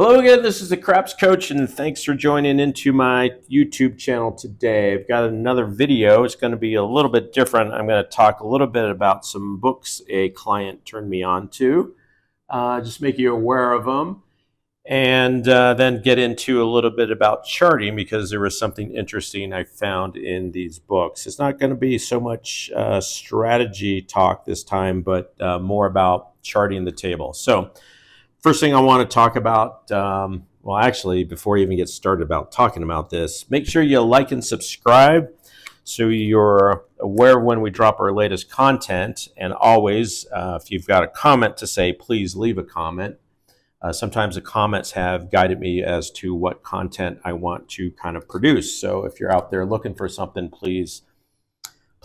Hello again, this is the Craps Coach, and thanks for joining into my YouTube channel today. I've got another video. It's going to be a little bit different. I'm going to talk a little bit about some books a client turned me on to, just make you aware of them, and then get into a little bit about charting because there was something interesting I found in these books. It's not going to be so much strategy talk this time, but more about charting the table. So first thing I want to talk about, well, actually, before you even get started about talking about this, make sure you like and subscribe so you're aware when we drop our latest content. And always, if you've got a comment to say, please leave a comment. Sometimes the comments have guided me as to what content I want to kind of produce. So if you're out there looking for something, please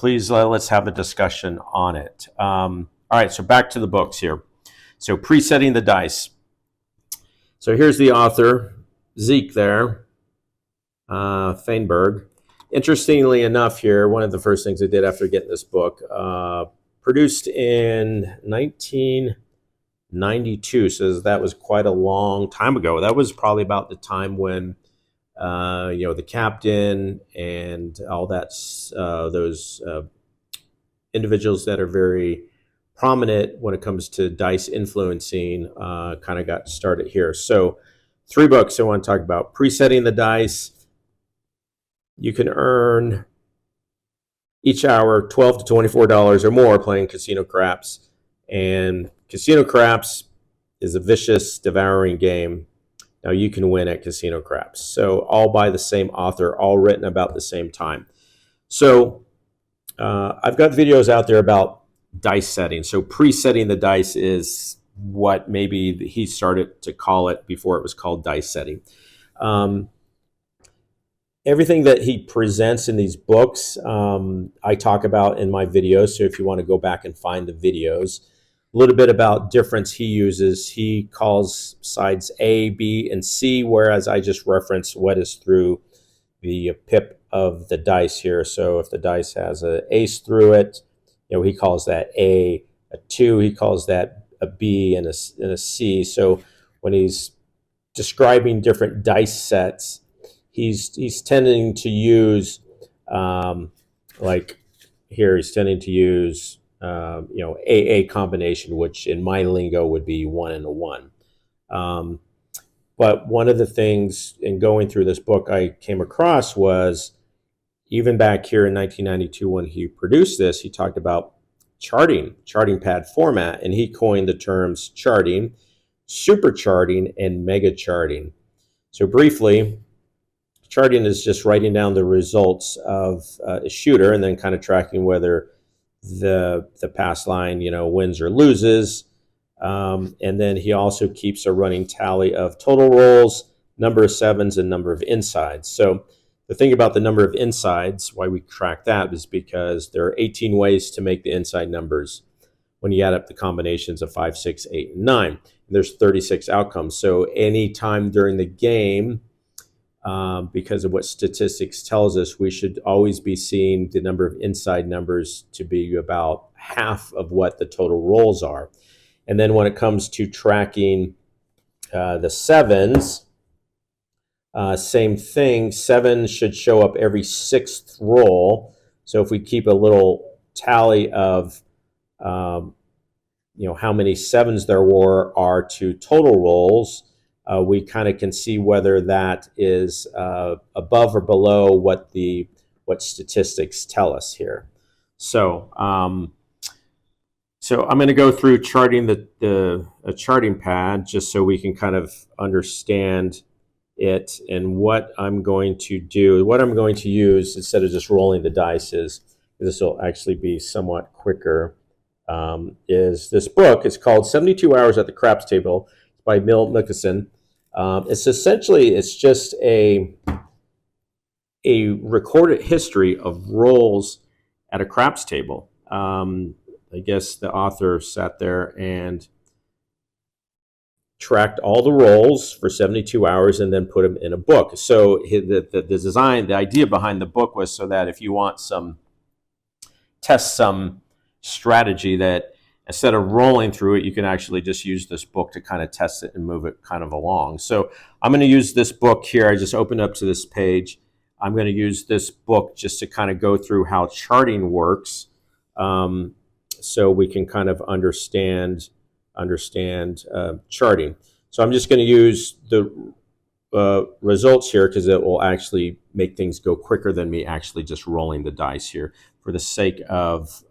let's have a discussion on it. All right, so back to the books here. So presetting the dice. So here's the author, Zeke there, Feinberg. Interestingly enough here, one of the first things I did after getting this book, produced in 1992, so that was quite a long time ago. That was probably about the time when, the captain and all that, those individuals that are very prominent when it comes to dice influencing kind of got started here. So 3 books I want to talk about. Presetting the dice. You can earn each hour $12 to $24 or more playing casino craps. And casino craps is a vicious, devouring game. Now you can win at casino craps. So all by the same author, all written about the same time. So I've got videos out there about dice setting. So presetting the dice is what maybe he started to call it before it was called dice setting. Everything that he presents in these books, I talk about in my videos. So if you want to go back and find the videos, a little bit about difference he uses. He calls sides A, B, and C, whereas I just reference what is through the pip of the dice here. So if the dice has an ace through it, he calls that a 2, he calls that a B, and a C. So when he's describing different dice sets, he's tending to use, like here, he's tending to use, AA combination, which in my lingo would be 1 and a 1. But one of the things in going through this book I came across was, even back here in 1992 when he produced this, he talked about charting pad format, and he coined the terms charting, super charting, and mega charting. So briefly, charting is just writing down the results of a shooter and then kind of tracking whether the pass line, wins or loses. And then he also keeps a running tally of total rolls, number of sevens, and number of insides. So the thing about the number of insides, why we track that, is because there are 18 ways to make the inside numbers when you add up the combinations of 5, 6, 8, and 9. And there's 36 outcomes. So any time during the game, because of what statistics tells us, we should always be seeing the number of inside numbers to be about half of what the total rolls are. And then when it comes to tracking the sevens, same thing. 7 should show up every 6th roll. So if we keep a little tally of, how many 7s there are to total rolls, we kind of can see whether that is above or below what statistics tell us here. So, so I'm going to go through charting a charting pad just so we can kind of understand it, and what I'm going to do, what I'm going to use instead of just rolling the dice is, this will actually be somewhat quicker, is this book. It's called 72 Hours at the Craps Table by Mill Nicholson. It's just a recorded history of rolls at a craps table. I guess the author sat there and tracked all the rolls for 72 hours and then put them in a book. So the design, the idea behind the book was so that if you want test some strategy that instead of rolling through it, you can actually just use this book to kind of test it and move it kind of along. So I'm going to use this book here. I just opened up to this page. I'm going to use this book just to kind of go through how charting works, so we can kind of understand charting. So I'm just going to use the results here because it will actually make things go quicker than me actually just rolling the dice here. For the sake of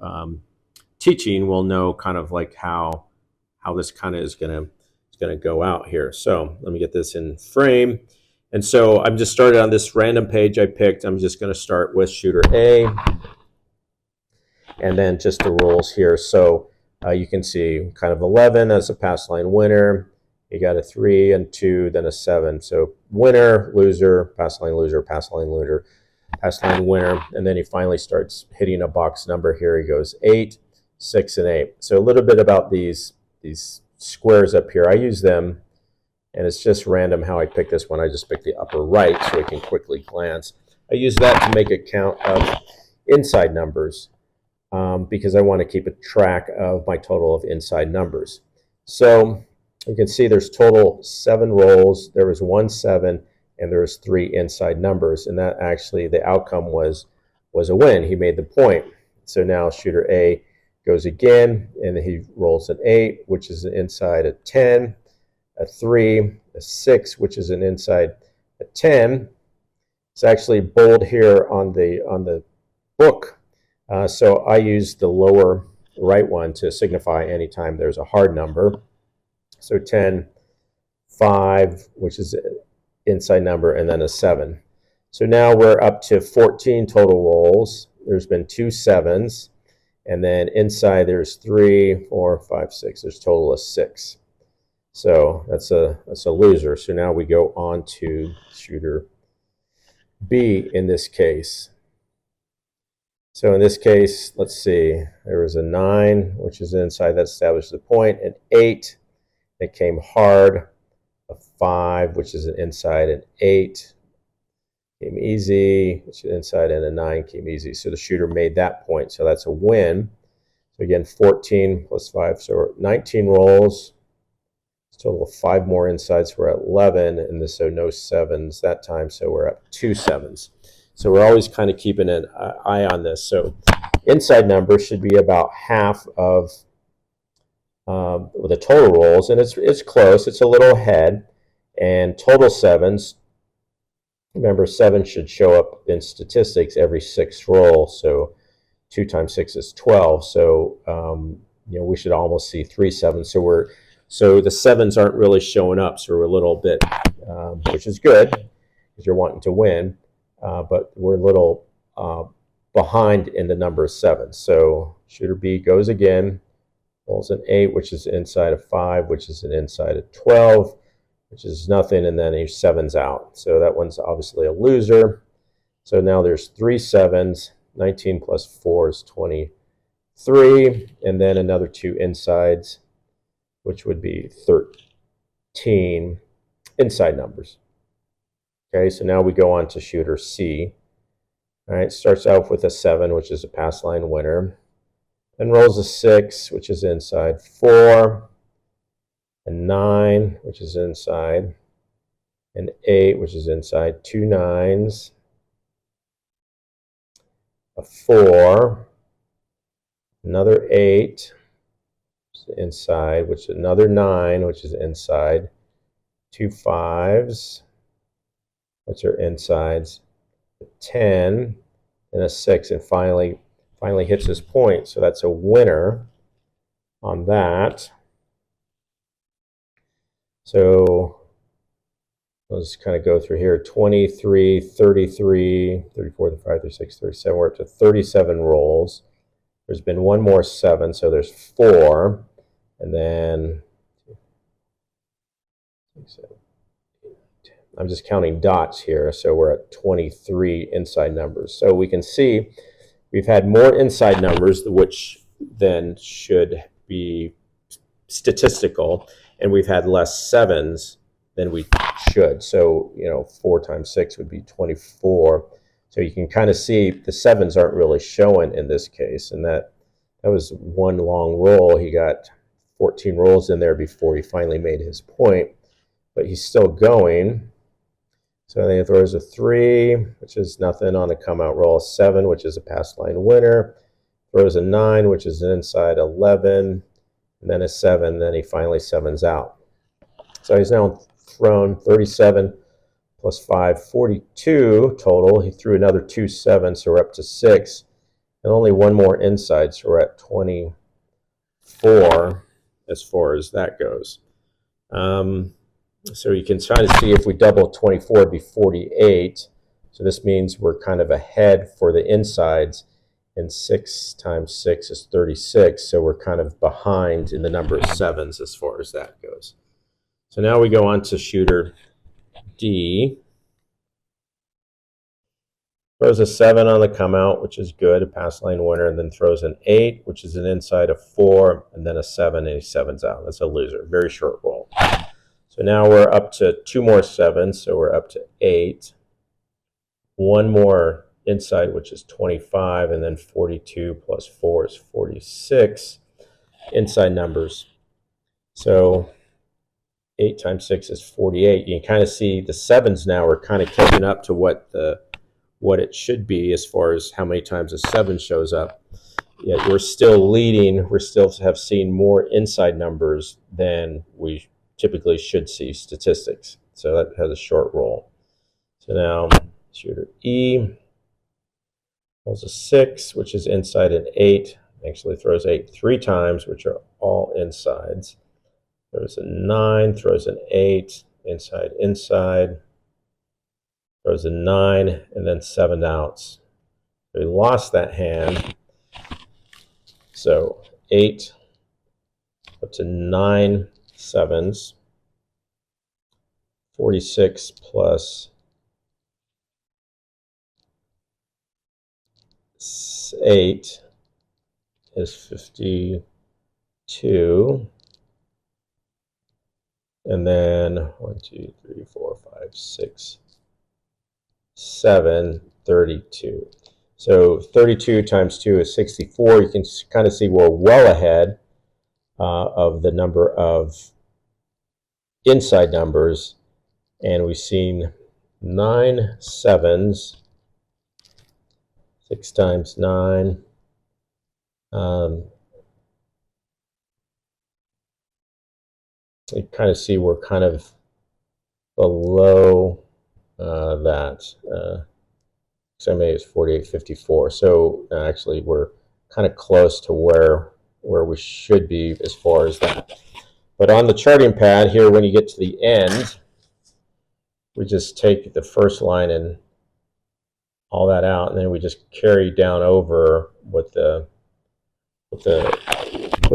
teaching, we'll know kind of like how this kind of is going to go out here. So let me get this in frame. And so I'm just started on this random page I picked. I'm just going to start with shooter A, and then just the rules here. So you can see kind of 11 as a pass line winner. You got a 3 and 2, then a 7. So winner, loser, pass line loser, pass line loser, pass line winner. And then he finally starts hitting a box number here. He goes 8, 6, and 8. So a little bit about these squares up here. I use them, and it's just random how I pick this one. I just pick the upper right so we can quickly glance. I use that to make a count of inside numbers because I want to keep a track of my total of inside numbers. So you can see there's total 7 rolls. There was 1 7, and there was 3 inside numbers. And that actually, the outcome was a win. He made the point. So now shooter A goes again, and he rolls an 8, which is an inside at 10, a 3, a 6, which is an inside at 10. It's actually bold here on the book. So I use the lower right one to signify anytime there's a hard number. So 10, 5, which is an inside number, and then a 7. So now we're up to 14 total rolls. There's been 2 7s, and then inside there's 3, 4, 5, 6. There's a total of 6. So that's a loser. So now we go on to shooter B in this case. So in this case, let's see, there was a 9, which is inside, that established the point, an 8, it came hard, a 5, which is an inside, an 8 came easy, which is inside, and a 9 came easy. So the shooter made that point, so that's a win. So again, 14 plus 5, so 19 rolls. It's a total of 5 more insides. We're at 11, and so no 7s that time, so we're at 2 7s. So we're always kind of keeping an eye on this. So inside number should be about half of the total rolls, and it's close. It's a little ahead. And total 7s, remember 7 should show up in statistics every 6th roll. So 2 times 6 is 12. So we should almost see 3 7s. So the 7s aren't really showing up. So we're a little bit, which is good because you're wanting to win. But we're a little behind in the number of 7s. So shooter B goes again, rolls an 8, which is inside of 5, which is an inside of 12, which is nothing, and then he 7s out. So that one's obviously a loser. So now there's 3 7s, 19 plus 4 is 23, and then another 2 insides, which would be 13 inside numbers. Okay, so now we go on to shooter C. All right, starts out with a 7, which is a pass line winner. Then rolls a 6, which is inside. 4, a 9, which is inside. An 8, which is inside. 2 9s. A 4. Another 8, which is inside, which is another 9, which is inside. 2 5s. Which are insides, a 10, and a 6, and finally hits his point. So that's a winner on that. So let's kind of go through here. 23, 33, 34, 35, 36, 37. We're up to 37 rolls. There's been 1 more 7, so there's 4. And then I'm just counting dots here, so we're at 23 inside numbers. So we can see we've had more inside numbers, which then should be statistical, and we've had less 7s than we should. So 4 times 6 would be 24. So you can kind of see the 7s aren't really showing in this case, and that That was one long roll. He got 14 rolls in there before he finally made his point, but he's still going. So then he throws a 3, which is nothing on the come out roll, a 7, which is a pass line winner, throws a 9, which is an inside 11, and then a 7, then he finally 7s out. So he's now thrown 37 plus 5, 42 total. He threw another 2 7s, so we're up to 6, and only one more inside, so we're at 24 as far as that goes. So you can try to see if we double 24, it'd be 48. So this means we're kind of ahead for the insides, and 6 times 6 is 36. So we're kind of behind in the number of 7s as far as that goes. So now we go on to shooter D. Throws a 7 on the come out, which is good, a pass line winner, and then throws an 8, which is an inside of 4, and then a 7, and he 7s out. That's a loser. Very short roll. So now we're up to 2 more 7s, so we're up to 8. One more inside, which is 25, and then 42 plus 4 is 46. Inside numbers. So 8 times 6 is 48. You can kind of see the 7s now are kind of catching up to what it should be as far as how many times a 7 shows up. Yet we're still leading. We still have seen more inside numbers than we typically should see statistics. So that has a short roll. So now shooter E rolls a 6, which is inside an 8. Actually throws 8 3 times, which are all insides. Throws a 9, throws an 8, inside, inside. Throws a 9, and then 7 outs. So he lost that hand. So 8 up to 9 7s. 46 plus 8 is 52. And then 1, 2, 3, 4, 5, 6, 7, 32. So 32 times 2 is 64. You can kind of see we're well ahead of the number of inside numbers. And we've seen 9 7s, 6 times 9. You kind of see we're kind of below that. XMA is 48.54. So actually we're kind of close to where we should be as far as that. But on the charting pad here, when you get to the end, we just take the first line and all that out, and then we just carry down over what the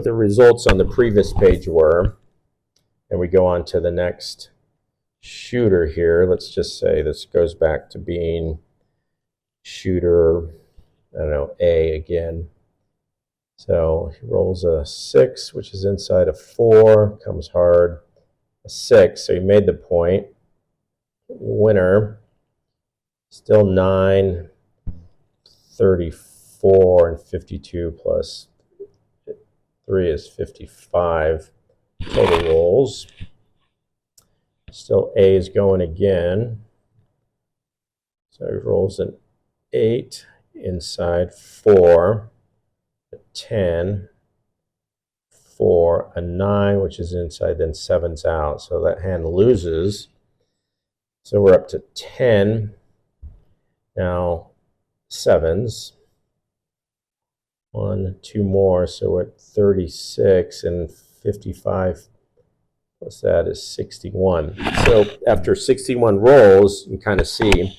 results on the previous page were, and we go on to the next shooter here. Let's just say this goes back to being shooter, I don't know, A again. So he rolls a 6, which is inside a 4, comes hard, a 6, so he made the point. Winner, still 9, 34, and 52 plus 3 is 55 total rolls. Still A is going again. So he rolls an 8, inside 4, a 10, 4, a 9, which is inside, then 7's out. So that hand loses. So we're up to 10. Now 7s. 1, 2 more, so we're at 36, and 55 plus that is 61. So after 61 rolls, you kind of see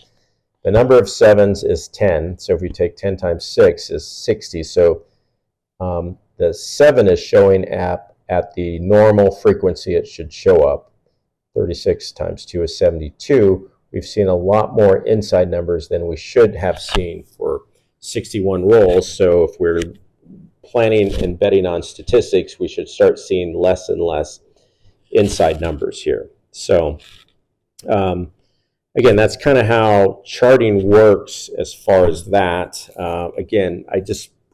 the number of 7s is 10. So if you take 10 times 6 is 60. So the 7 is showing at the normal frequency it should show up. 36 times 2 is 72. We've seen a lot more inside numbers than we should have seen for 61 rolls. So if we're planning and betting on statistics, we should start seeing less and less inside numbers here. So again, that's kind of how charting works as far as that. Again,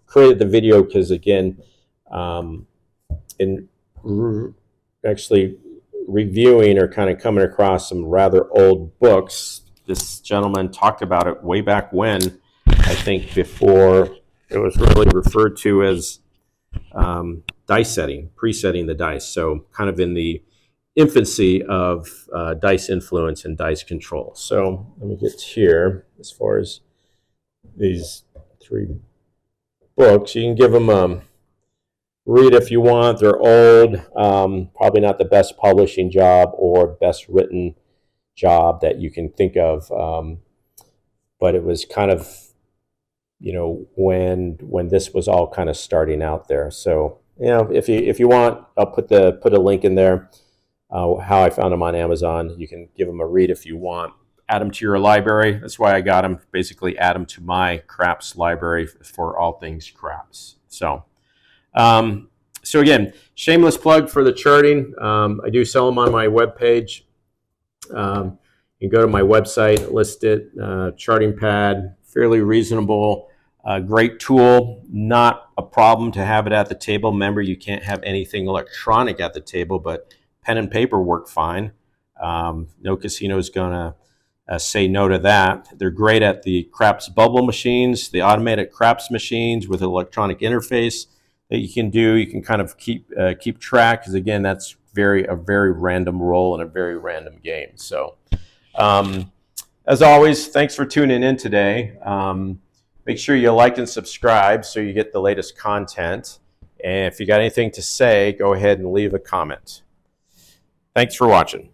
created the video because, again, in actually reviewing or kind of coming across some rather old books, this gentleman talked about it way back when, I think before it was really referred to as dice setting, presetting the dice. So kind of in the infancy of dice influence and dice control. So let me get here as far as these 3 books. You can give them read if you want. They're old, probably not the best publishing job or best written job that you can think of, but it was kind of, you know, when this was all kind of starting out there. So, you know, if you want, I'll put a link in there. How I found them on Amazon. You can give them a read if you want. Add them to your library. That's why I got them. Basically, add them to my craps library for all things craps. So, so again, shameless plug for the charting. I do sell them on my webpage. You can go to my website, list it. Charting pad, fairly reasonable. Great tool, not a problem to have it at the table. Remember, you can't have anything electronic at the table, but pen and paper work fine. No casino is going to say no to that. They're great at the craps bubble machines, the automated craps machines with an electronic interface that you can do. You can kind of keep track, because again, that's a very random roll and a very random game. So, as always, thanks for tuning in today. Make sure you like and subscribe so you get the latest content. And if you got anything to say, go ahead and leave a comment. Thanks for watching.